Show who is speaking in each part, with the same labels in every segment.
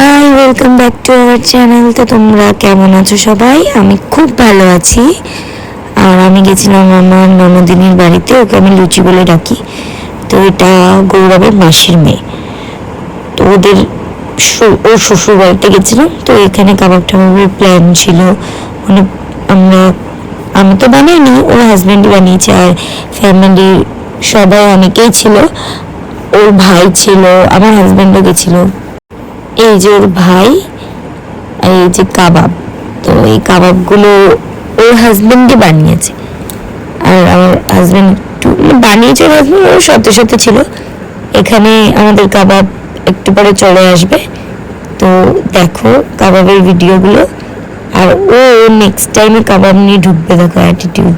Speaker 1: High, welcome back to our channel. তো তোমরা কেমন আছো সবাই? আমি খুব ভালো আছি। আর আমি গেছিলাম আমার ননদিনীর বাড়িতে, ওকে আমি লুচি বলে ডাকি। তো এটা গৌরবের মাসির মেয়ে। তো ওর শ্বশুর বাড়িতে গেছিলাম। তো এখানে কাবাব টাবাবের প্ল্যান ছিল, মানে আমি তো বানাইনি, ওর হাজব্যান্ডই বানিয়েছে। আর ফ্যামিলির সবাই অনেকেই ছিল, ওর ভাই ছিল, আমার হাজব্যান্ডও গেছিলো। এই যে ওর ভাই, এই যে কাবাব, তো এই কাবাবগুলো ওর হাজবেন্ডই বানিয়েছে। আর আমার হাজবেন্ড একটু বানিয়েছে, ওর হাজবেন্ড ওর সাথে সাথে ছিল। এখানে আমাদের কাবাব একটু পরে চলে আসবে, তো দেখো কাবাবের ভিডিওগুলো। আর ও নেক্সট টাইমে কাবাব নিয়ে ঢুকবে, দেখো অ্যাটিটিউড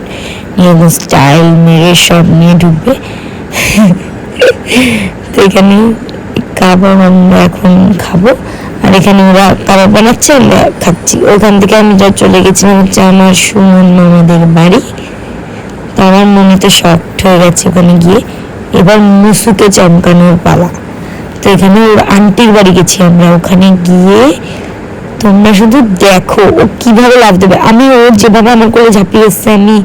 Speaker 1: নিয়ে, স্টাইল মেরে সব নিয়ে ঢুকবে। তো এখানে কাবাব আমরা এখন খাবো। আর এখানে ওরা কাবাব বানাচ্ছে, আমরা খাচ্ছি। ওখান থেকে আমি যা চলে গেছিলাম হচ্ছে আমার সুমন মামাদের বাড়ি। তো আমার মনে তো শক্ট হয়ে গেছে ওখানে গিয়ে। এবার মুসুকে চমকানোর পালা। তো এখানে ওর আন্টির বাড়ি গেছি আমরা। ওখানে গিয়ে তোমরা শুধু দেখো ও কিভাবে লাভ দেবে। আমি ওর যেভাবে আমার করে ঝাঁপিয়ে এসছে আমি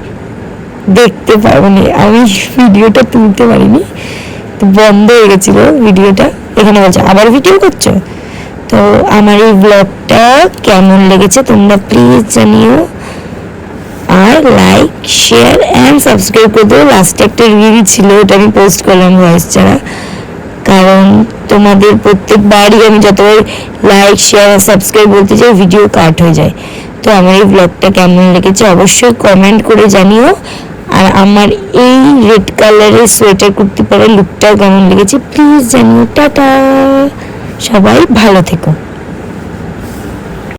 Speaker 1: দেখতে পারবো না, আমি ভিডিওটা তুলতে পারিনি, তো বন্ধ হয়ে গেছিল ভিডিওটা। এখানে বলছে আবার ভিডিও করছো। তো আমার এই ব্লগটা কেমন লেগেছে তোমরা প্লিজ জানিও। আর লাইক, শেয়ার অ্যান্ড সাবস্ক্রাইব করে দেবো। লাস্টে একটা রিল ছিল, ওটা আমি পোস্ট করলাম ভয়েস ছাড়া, কারণ তোমাদের প্রত্যেকবারই আমি যতবার লাইক, শেয়ার আর সাবস্ক্রাইব বলতে চাই ভিডিও কাট হয়ে যায়। তো আমার এই ব্লগটা কেমন লেগেছে অবশ্যই কমেন্ট করে জানিও। আর আমার এই রেড কালারের সোয়েটার কুর্তি পরা লুকটাও কেমন লেগেছে প্লিজ জানিও। টাটা, সবাই ভালো থেকো।